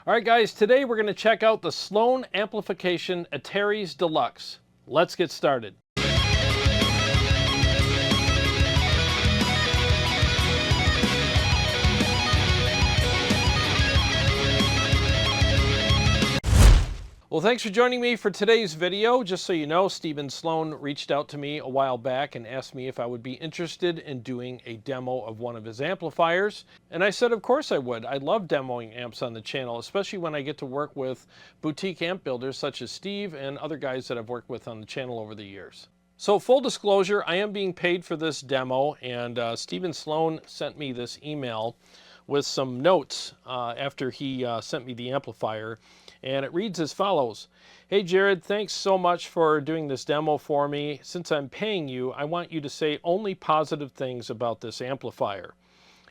All right, guys, today we're going to check out the Sloane Amplification Antares Deluxe. Let's get started. Well, thanks for joining me for today's video. Just so you know, Steven Sloan reached out to me a while back and asked me if I would be interested in doing a demo of one of his amplifiers. And I said, of course I would. I love demoing amps on the channel, especially when I get to work with boutique amp builders such as Steve and other guys that I've worked with on the channel over the years. So full disclosure, I am being paid for this demo, and Steven Sloan sent me this email with some notes after he sent me the amplifier. And it reads as follows. Hey Jarrod, thanks so much for doing this demo for me. Since I'm paying you, I want you to say only positive things about this amplifier.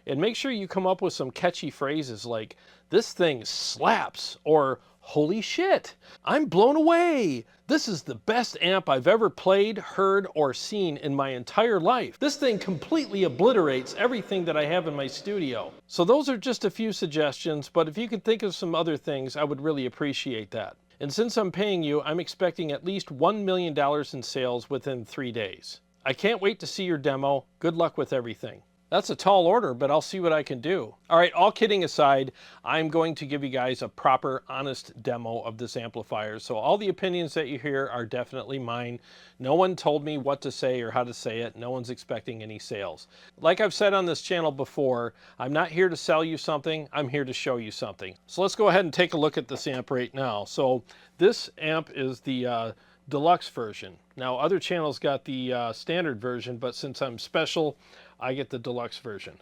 And make sure you come up with some catchy phrases like, this thing slaps, or holy shit, I'm blown away. This is the best amp I've ever played, heard, or seen in my entire life. This thing completely obliterates everything that I have in my studio. So those are just a few suggestions, but if you could think of some other things, I would really appreciate that. And since I'm paying you, I'm expecting at least $1 million in sales within 3 days. I can't wait to see your demo. Good luck with everything. That's a tall order, but I'll see what I can do. All right, all kidding aside, I'm going to give you guys a proper, honest demo of this amplifier. So all the opinions that you hear are definitely mine. No one told me what to say or how to say it. No one's expecting any sales. Like I've said on this channel before, I'm not here to sell you something. I'm here to show you something. So let's go ahead and take a look at this amp right now. So this amp is the Deluxe version. Now other channels got the standard version, but since I'm special, I get the Deluxe version.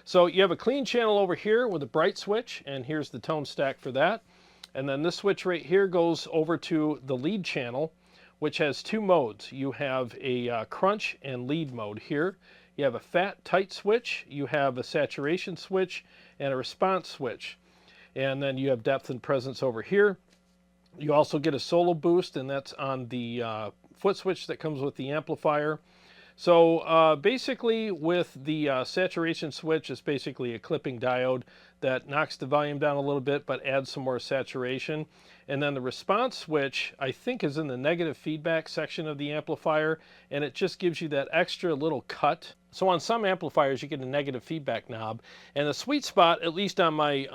So you have a clean channel over here with a bright switch, and here's the tone stack for that. And then this switch right here goes over to the lead channel, which has two modes. You have a crunch and lead mode here. You have a fat tight switch, you have a saturation switch, and a response switch. And then you have depth and presence over here. You also get a solo boost, and that's on the foot switch that comes with the amplifier. So basically with the saturation switch, it's basically a clipping diode that knocks the volume down a little bit but adds some more saturation. And then the response switch, I think, is in the negative feedback section of the amplifier, and it just gives you that extra little cut. So on some amplifiers you get a negative feedback knob, and the sweet spot, at least on my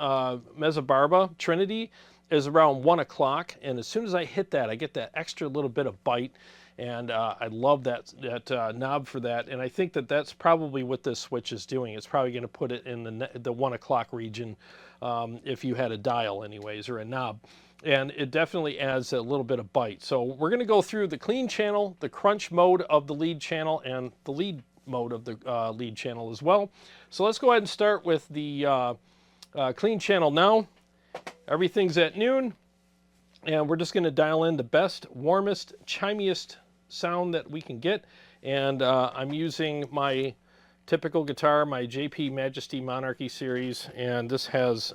Mesobarba Trinity, is around 1 o'clock, and as soon as I hit that, I get that extra little bit of bite. And I love that knob for that, and I think that that's probably what this switch is doing. It's probably going to put it in the 1 o'clock region if you had a dial anyways, or a knob. And it definitely adds a little bit of bite. So we're going to go through the clean channel, the crunch mode of the lead channel, and the lead mode of the lead channel as well. So let's go ahead and start with the clean channel now. Everything's at noon, and we're just going to dial in the best, warmest, chimiest sound that we can get. And I'm using my typical guitar, my JP Majesty Monarchy series, and this has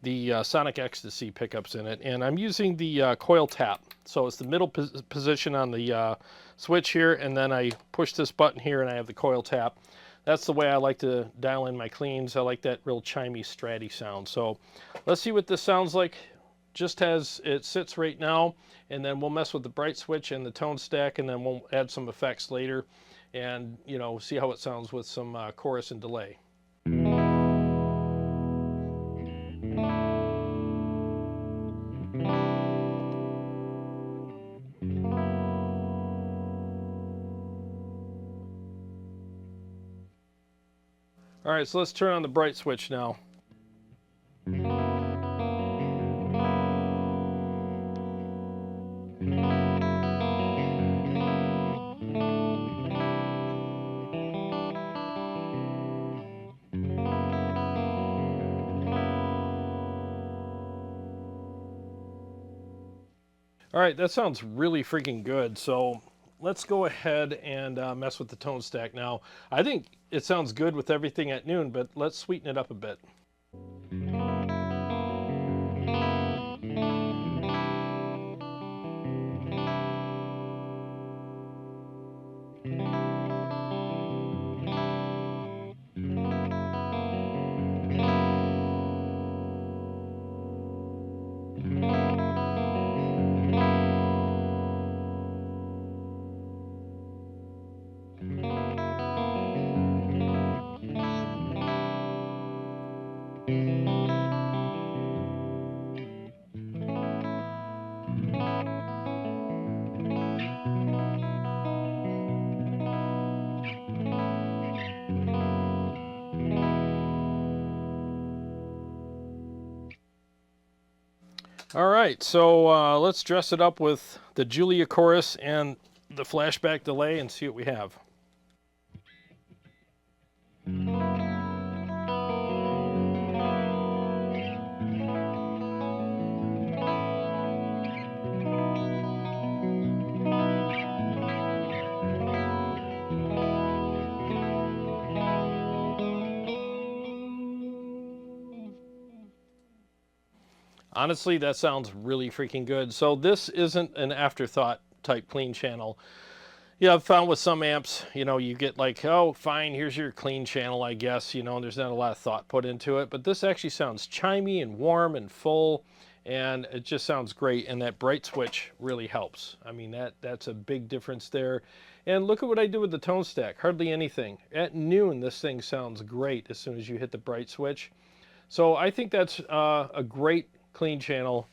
the Sonic Ecstasy pickups in it. And I'm using the coil tap. So it's the middle position on the switch here, and then I push this button here and I have the coil tap. That's the way I like to dial in my cleans. I like that real chimey, stratty sound. So let's see what this sounds like just as it sits right now, and then we'll mess with the bright switch and the tone stack, and then we'll add some effects later and, you know, see how it sounds with some chorus and delay. All right, so let's turn on the bright switch now. All right, that sounds really freaking good. So let's go ahead and mess with the tone stack now. I think it sounds good with everything at noon, but let's sweeten it up a bit. All right, so let's dress it up with the Julia chorus and the flashback delay and see what we have. Honestly, that sounds really freaking good. So this isn't an afterthought type clean channel. Yeah, I've found with some amps, you know, you get like, oh, fine, here's your clean channel, I guess, you know, and there's not a lot of thought put into it. But this actually sounds chimey and warm and full, and it just sounds great. And that bright switch really helps. I mean, that's a big difference there. And look at what I did with the tone stack, hardly anything. At noon, this thing sounds great as soon as you hit the bright switch. So I think that's a great clean channel,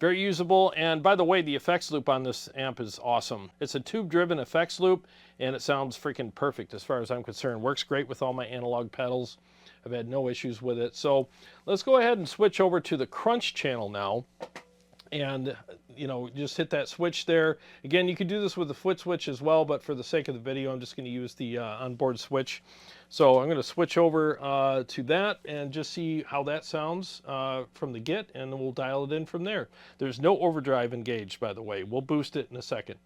very usable. And by the way, the effects loop on this amp is awesome. It's a tube driven effects loop, and it sounds freaking perfect as far as I'm concerned. Works great with all my analog pedals. I've had no issues with it. So let's go ahead and switch over to the crunch channel now. And, you know, just hit that switch there. Again, you could do this with the foot switch as well, but for the sake of the video, I'm just going to use the onboard switch. So I'm going to switch over to that and just see how that sounds from the get, and we'll dial it in from there. There's no overdrive engaged, by the way. We'll boost it in a second.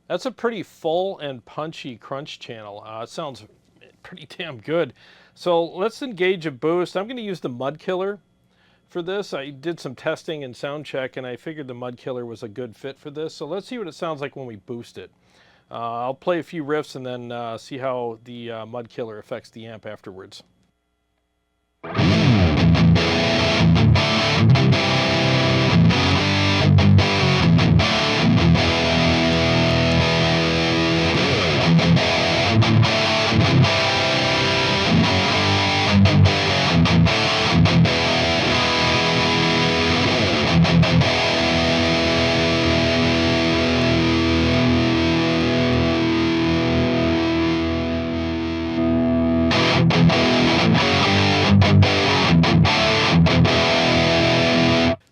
That's a pretty full and punchy crunch channel. It sounds pretty damn good. So let's engage a boost. I'm going to use the Mud Killer for this. I did some testing and sound check, and I figured the Mud Killer was a good fit for this. So let's see what it sounds like when we boost it. I'll play a few riffs and then see how the Mud Killer affects the amp afterwards.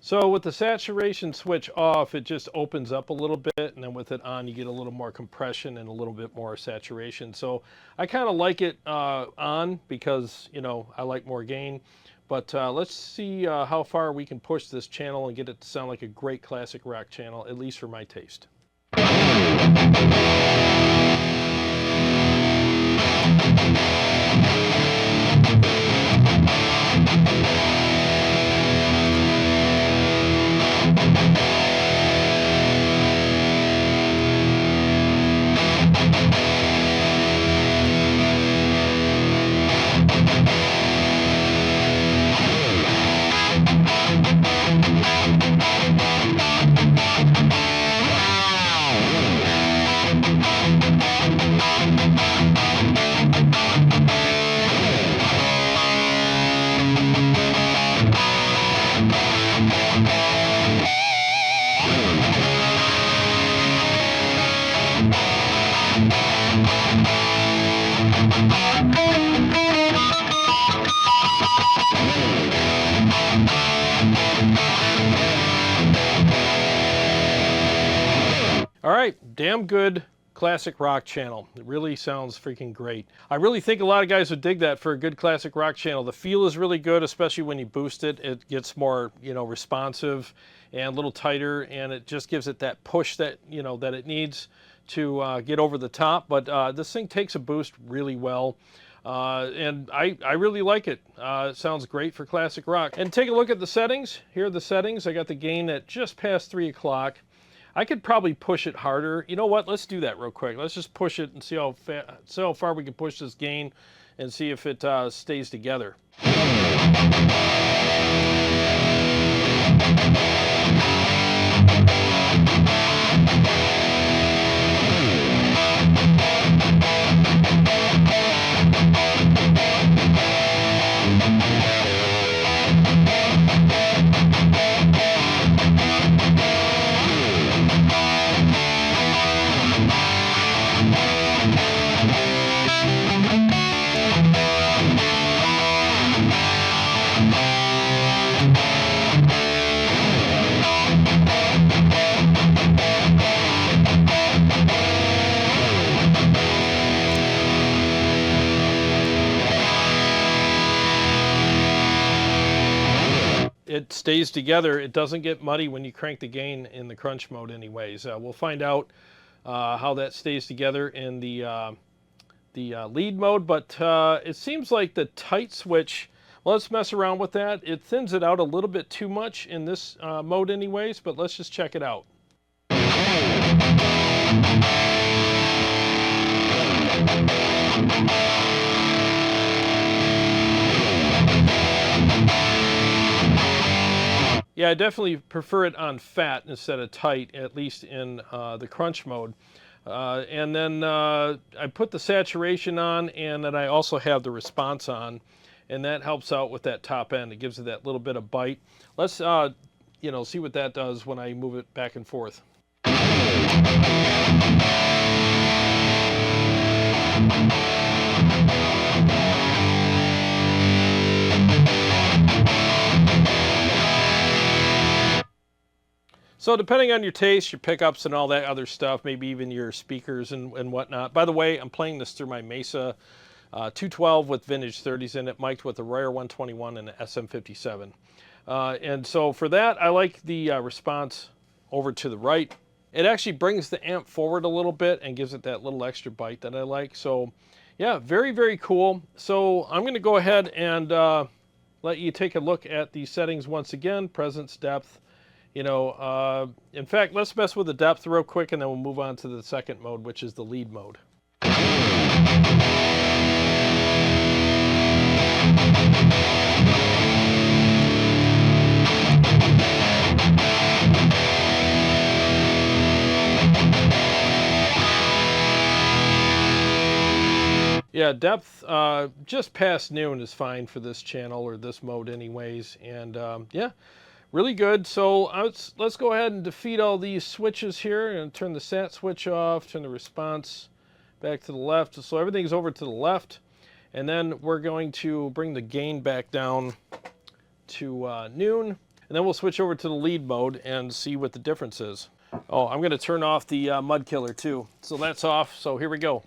So with the saturation switch off, it just opens up a little bit, and then with it on, you get a little more compression and a little bit more saturation. So I kind of like it on because, you know, I like more gain. But let's see how far we can push this channel and get it to sound like a great classic rock channel, at least for my taste. All right, damn good classic rock channel. It really sounds freaking great. I really think a lot of guys would dig that for a good classic rock channel. The feel is really good, especially when you boost it. It gets more, you know, responsive and a little tighter, and it just gives it that push that, you know, that it needs to get over the top. But this thing takes a boost really well. And I really like it. It sounds great for classic rock. And take a look at the settings. Here are the settings. I got the gain at just past 3 o'clock. I could probably push it harder. You know what? Let's do that real quick. Let's just push it and see how far we can push this gain and see if it stays together. It stays together. It doesn't get muddy when you crank the gain in the crunch mode anyways. We'll find out how that stays together in the lead mode, but it seems like the tight switch, well, let's mess around with that. It thins it out a little bit too much in this mode anyways, but let's just check it out. Yeah, I definitely prefer it on fat instead of tight, at least in the crunch mode. And then I put the saturation on, and then I also have the response on, and that helps out with that top end. It gives it that little bit of bite. Let's you know, see what that does when I move it back and forth. So depending on your taste, your pickups and all that other stuff, maybe even your speakers and whatnot. By the way, I'm playing this through my Mesa 212 with vintage 30s in it, mic'd with a Rare 121 and an SM57. And so for that, I like the response over to the right. It actually brings the amp forward a little bit and gives it that little extra bite that I like. So yeah, very, very cool. So I'm going to go ahead and let you take a look at the settings once again, presence, depth. You know, in fact, let's mess with the depth real quick and then we'll move on to the second mode, which is the lead mode. Yeah, depth just past noon is fine for this channel or this mode anyways. And yeah, really good. So let's go ahead and defeat all these switches here and turn the sat switch off, turn the response back to the left. So everything's over to the left. And then we're going to bring the gain back down to noon. And then we'll switch over to the lead mode and see what the difference is. Oh, I'm going to turn off the mud killer too. So that's off. So here we go.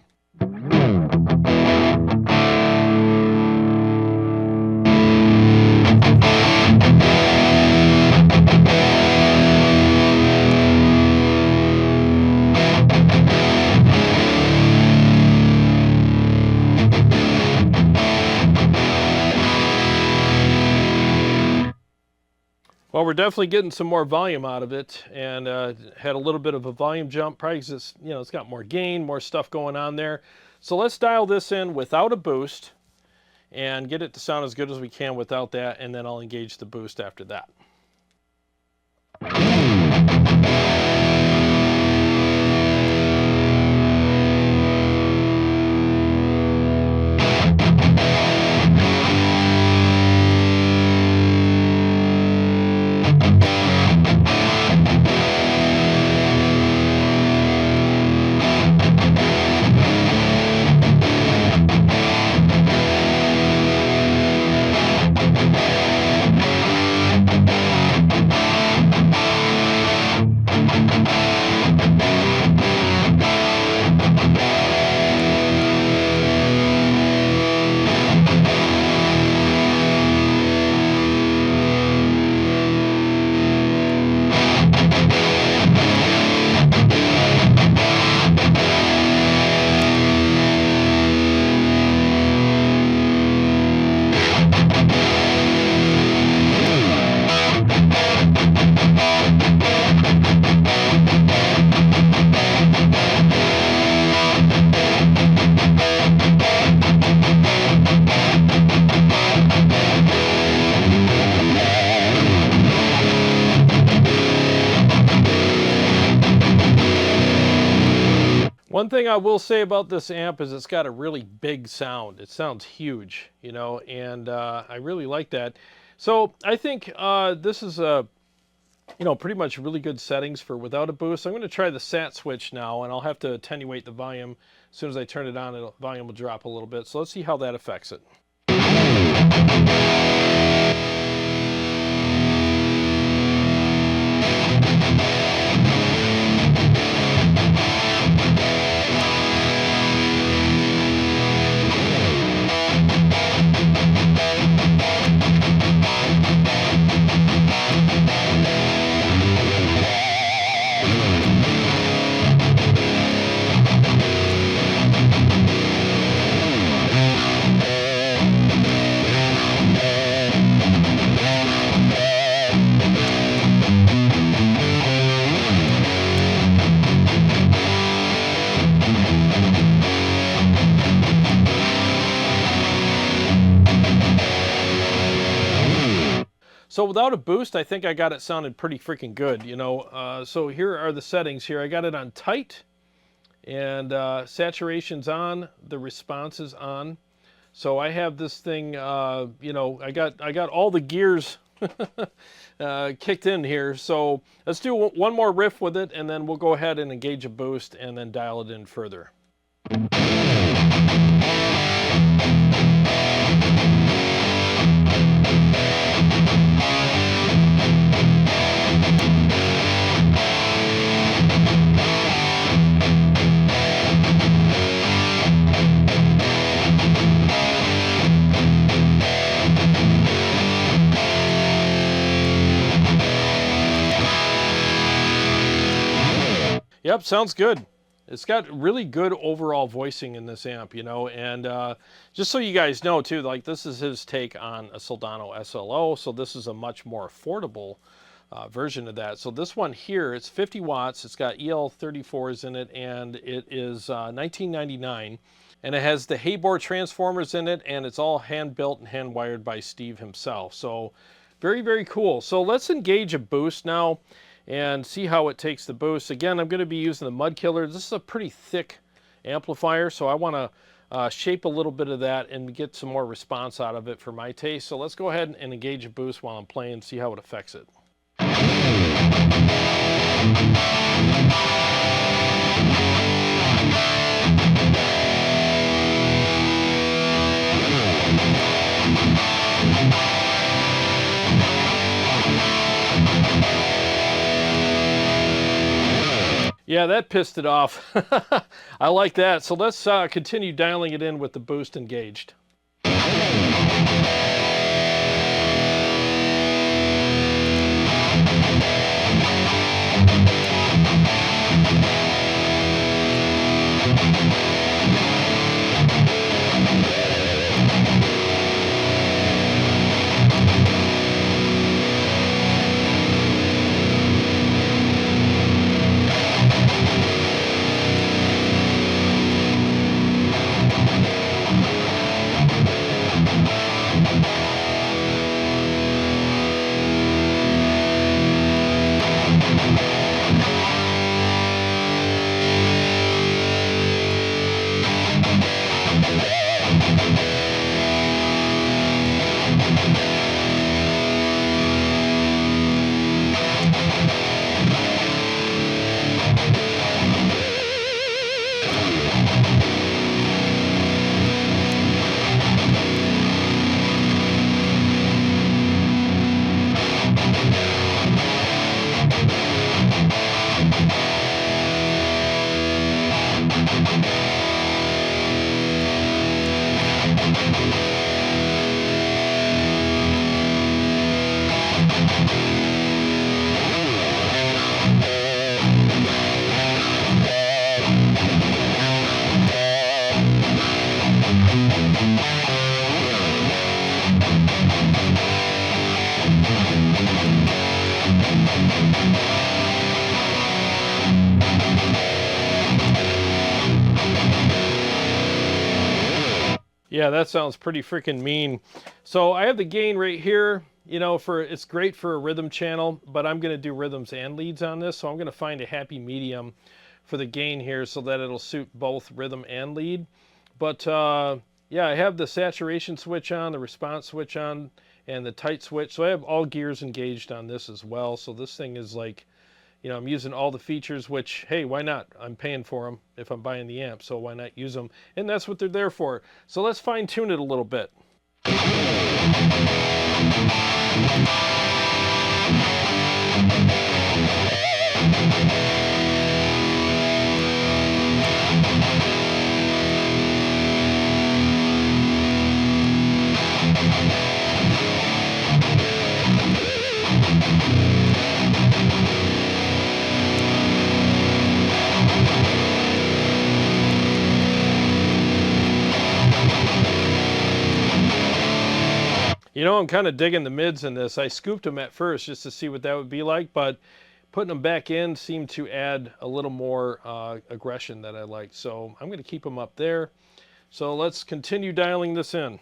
Well, we're definitely getting some more volume out of it, and had a little bit of a volume jump, probably because it's, you know, it's got more gain, more stuff going on there. So let's dial this in without a boost and get it to sound as good as we can without that, and then I'll engage the boost after that. One thing I will say about this amp is it's got a really big sound. It sounds huge, you know, and I really like that. So I think this is a, you know, pretty much really good settings for without a boost. I'm going to try the sat switch now, and I'll have to attenuate the volume. As soon as I turn it on, the volume will drop a little bit. So let's see how that affects it. So without a boost, I think I got it sounded pretty freaking good, you know. So here are the settings here. I got it on tight, and saturation's on, the response is on. So I have this thing, you know, I got all the gears kicked in here. So let's do one more riff with it, and then we'll go ahead and engage a boost and then dial it in further. Yep, sounds good. It's got really good overall voicing in this amp, you know, and just so you guys know too, like this is his take on a Soldano SLO, so this is a much more affordable version of that. So this one here, it's 50 watts, it's got EL34s in it, and it is $19.99, and it has the Hayboer Transformers in it, and it's all hand-built and hand-wired by Steve himself. So very, very cool. So let's engage a boost now and see how it takes the boost. Again, I'm going to be using the Mud Killer. This is a pretty thick amplifier, so I want to shape a little bit of that and get some more response out of it for my taste. So let's go ahead and engage a boost while I'm playing and see how it affects it. Yeah, that pissed it off. I like that. So let's continue dialing it in with the boost engaged. Yeah, that sounds pretty freaking mean. So I have the gain right here, you know, it's great for a rhythm channel, but I'm going to do rhythms and leads on this, so I'm going to find a happy medium for the gain here so that it'll suit both rhythm and lead. But yeah, I have the saturation switch on, the response switch on, and the tight switch. So I have all gears engaged on this as well. So this thing is like, you know, I'm using all the features, which, hey, why not? I'm paying for them if I'm buying the amp, so why not use them? And that's what they're there for. So let's fine tune it a little bit. You know, I'm kind of digging the mids in this. I scooped them at first just to see what that would be like, but putting them back in seemed to add a little more aggression that I liked. So I'm going to keep them up there. So let's continue dialing this in.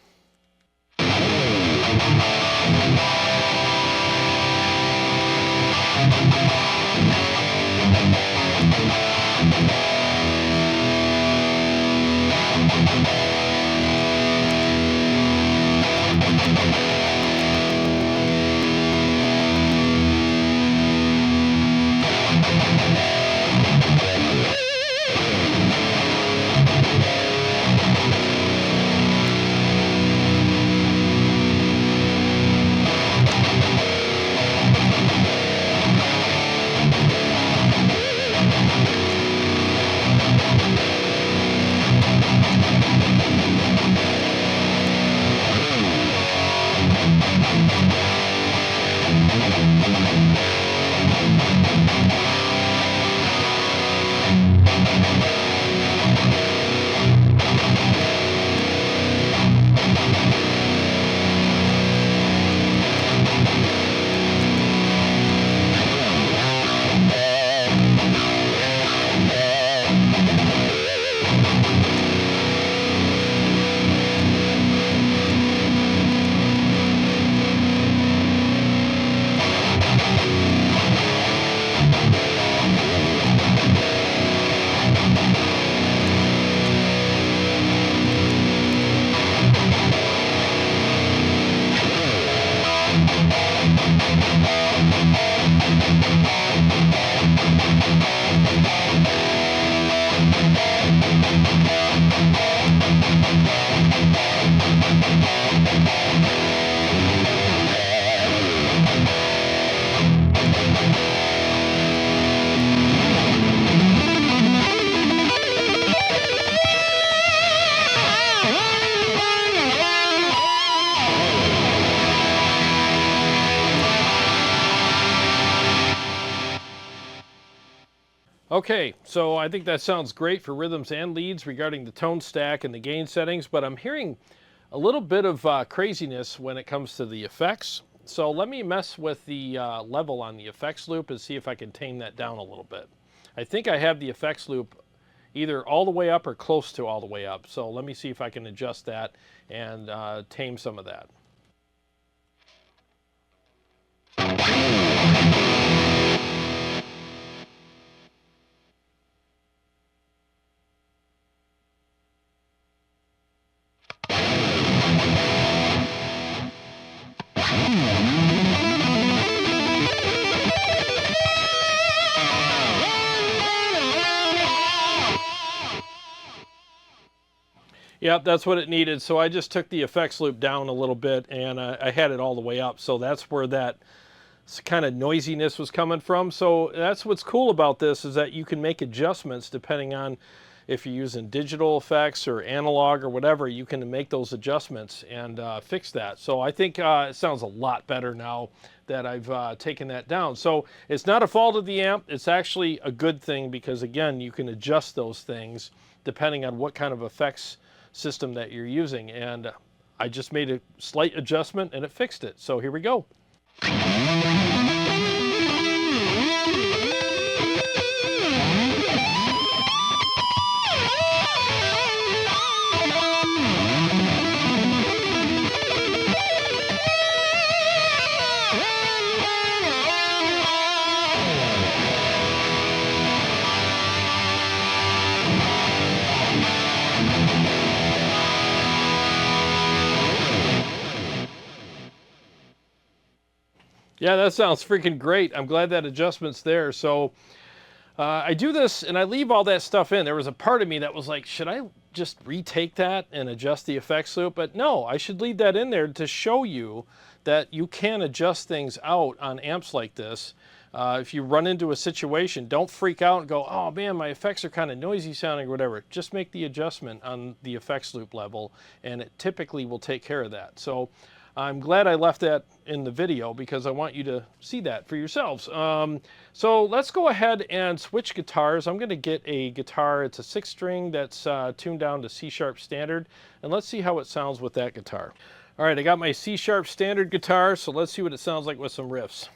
Okay, so I think that sounds great for rhythms and leads regarding the tone stack and the gain settings, but I'm hearing a little bit of craziness when it comes to the effects. So let me mess with the level on the effects loop and see if I can tame that down a little bit. I think I have the effects loop either all the way up or close to all the way up. So let me see if I can adjust that and tame some of that. Yep, that's what it needed. So I just took the effects loop down a little bit and I had it all the way up. So that's where that kind of noisiness was coming from. So that's what's cool about this, is that you can make adjustments depending on if you're using digital effects or analog or whatever. You can make those adjustments and fix that. So I think it sounds a lot better now that I've taken that down. So it's not a fault of the amp. It's actually a good thing because, again, you can adjust those things depending on what kind of effects system that you're using, and I just made a slight adjustment and it fixed it. So here we go. Yeah, that sounds freaking great. I'm glad that adjustment's there. So I do this and I leave all that stuff in. There was a part of me that was like, should I just retake that and adjust the effects loop? But no, I should leave that in there to show you that you can adjust things out on amps like this. If you run into a situation, don't freak out and go, oh man, my effects are kind of noisy sounding or whatever. Just make the adjustment on the effects loop level and it typically will take care of that. So I'm glad I left that in the video because I want you to see that for yourselves. So let's go ahead and switch guitars. I'm going to get a guitar. It's a 6-string that's tuned down to C# standard. And let's see how it sounds with that guitar. All right, I got my C# standard guitar, so let's see what it sounds like with some riffs.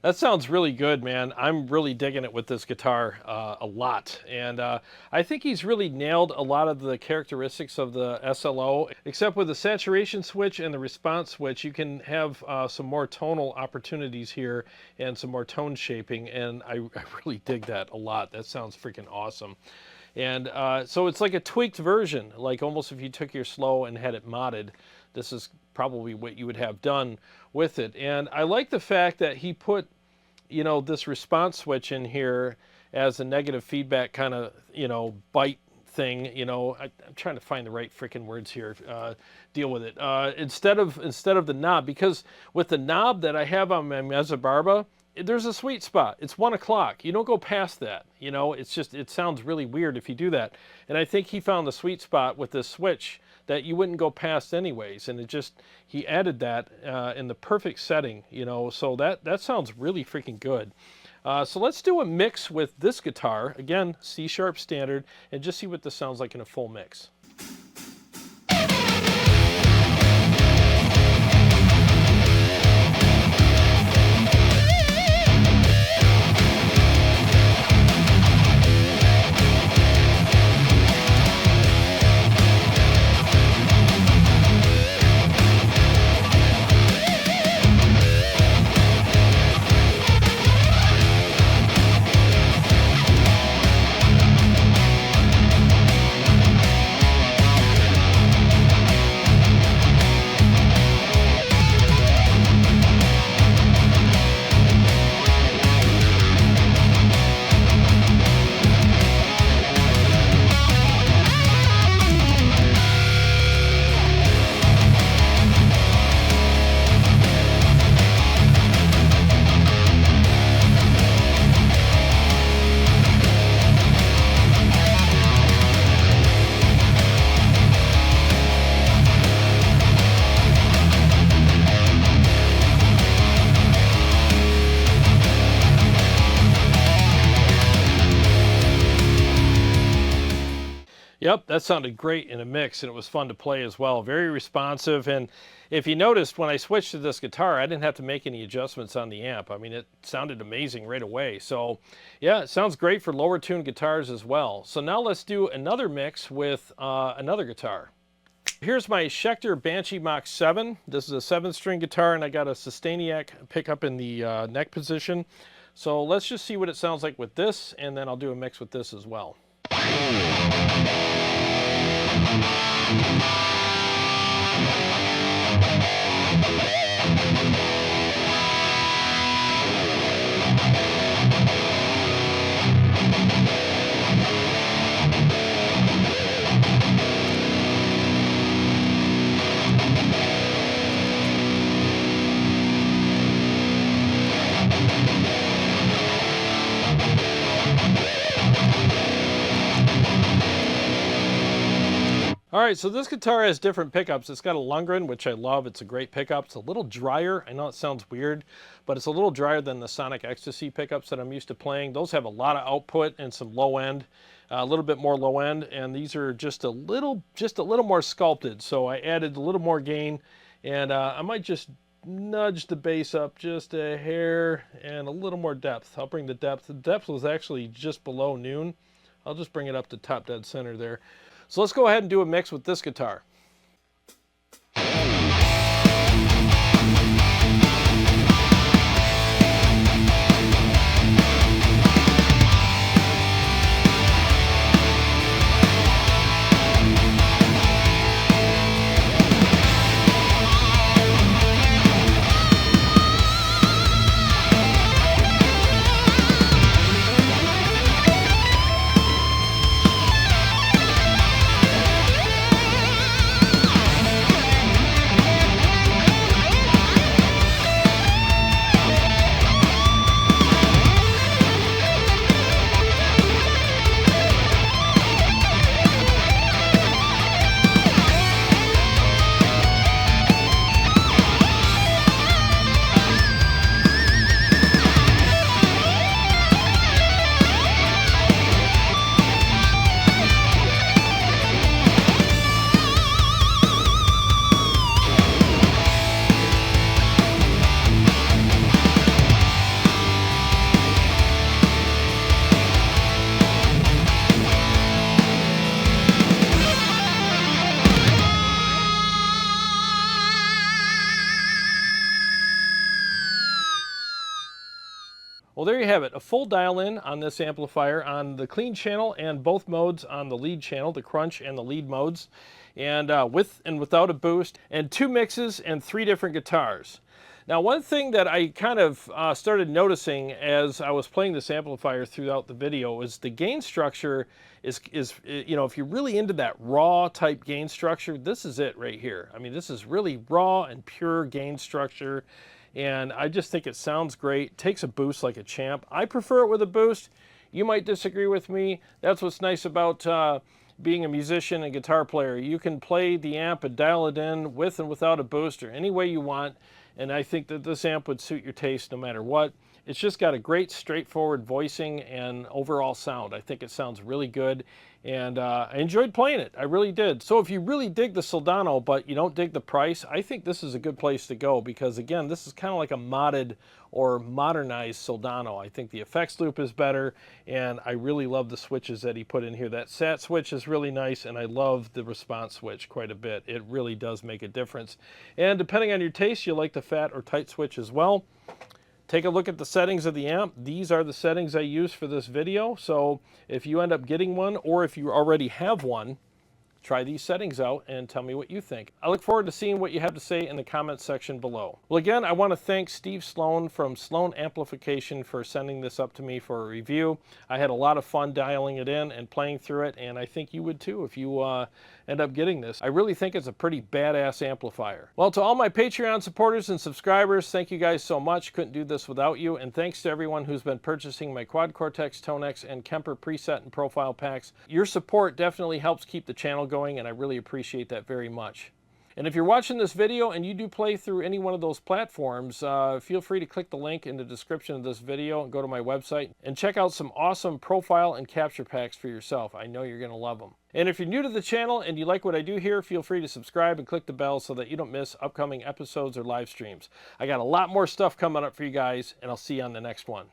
That sounds really good, man. I'm really digging it with this guitar a lot. And I think he's really nailed a lot of the characteristics of the SLO, except with the saturation switch and the response switch, you can have some more tonal opportunities here and some more tone shaping. And I really dig that a lot. That sounds freaking awesome. And so it's like a tweaked version, like almost if you took your SLO and had it modded. This is probably what you would have done with it. And I like the fact that he put, you know, this response switch in here as a negative feedback kind of, you know, bite thing. You know, I'm trying to find the right freaking words here. Deal with it. Instead of the knob, because with the knob that I have on my Mezza Barba, there's a sweet spot. It's 1 o'clock. You don't go past that. You know, it's just, it sounds really weird if you do that. And I think he found the sweet spot with this switch that you wouldn't go past anyways. And it just, he added that in the perfect setting, you know, so that sounds really freaking good. So let's do a mix with this guitar, again, C# standard, and just see what this sounds like in a full mix. Yep, that sounded great in a mix, and it was fun to play as well. Very responsive, and if you noticed, when I switched to this guitar, I didn't have to make any adjustments on the amp. I mean, it sounded amazing right away. So, yeah, it sounds great for lower tuned guitars as well. So now let's do another mix with another guitar. Here's my Schecter Banshee Mach 7. This is a 7-string guitar, and I got a Sustainiac pickup in the neck position. So let's just see what it sounds like with this, and then I'll do a mix with this as well. All right, so this guitar has different pickups. It's got a Lundgren, which I love. It's a great pickup. It's a little drier. I know it sounds weird, but it's a little drier than the Sonic Ecstasy pickups that I'm used to playing. Those have a lot of output and some low end, a little bit more low end, and these are just a little more sculpted. So I added a little more gain, and I might just nudge the bass up just a hair and a little more depth. I'll bring the depth. The depth was actually just below noon. I'll just bring it up to top dead center there. So let's go ahead and do a mix with this guitar. Well, there you have it, a full dial-in on this amplifier on the clean channel and both modes on the lead channel, the crunch and the lead modes, and with and without a boost, and 2 mixes and 3 different guitars. Now, one thing that I kind of started noticing as I was playing this amplifier throughout the video is the gain structure is, you know, if you're really into that raw type gain structure, this is it right here. I mean, this is really raw and pure gain structure. And I just think it sounds great. Takes a boost like a champ. I prefer it with a boost. You might disagree with me. That's what's nice about being a musician and guitar player. You can play the amp and dial it in with and without a boost or any way you want. And I think that this amp would suit your taste no matter what. It's just got a great straightforward voicing and overall sound. I think it sounds really good, and I enjoyed playing it. I really did. So if you really dig the Soldano but you don't dig the price, I think this is a good place to go because, again, this is kind of like a modded or modernized Soldano. I think the effects loop is better, and I really love the switches that he put in here. That SAT switch is really nice, and I love the response switch quite a bit. It really does make a difference. And depending on your taste, you like the fat or tight switch as well. Take a look at the settings of the amp. These are the settings I use for this video. So if you end up getting one, or if you already have one, try these settings out and tell me what you think. I look forward to seeing what you have to say in the comments section below. Well, again, I want to thank Steve Sloan from Sloane Amplification for sending this up to me for a review. I had a lot of fun dialing it in and playing through it, and I think you would too if you end up getting this. I really think it's a pretty badass amplifier. Well, to all my Patreon supporters and subscribers, thank you guys so much. Couldn't do this without you. And thanks to everyone who's been purchasing my Quad Cortex, ToneX, and KEMPER preset and profile packs. Your support definitely helps keep the channel going, and I really appreciate that very much. And if you're watching this video and you do play through any one of those platforms, feel free to click the link in the description of this video and go to my website and check out some awesome profile and capture packs for yourself. I know you're going to love them. And if you're new to the channel and you like what I do here, feel free to subscribe and click the bell so that you don't miss upcoming episodes or live streams. I got a lot more stuff coming up for you guys, and I'll see you on the next one.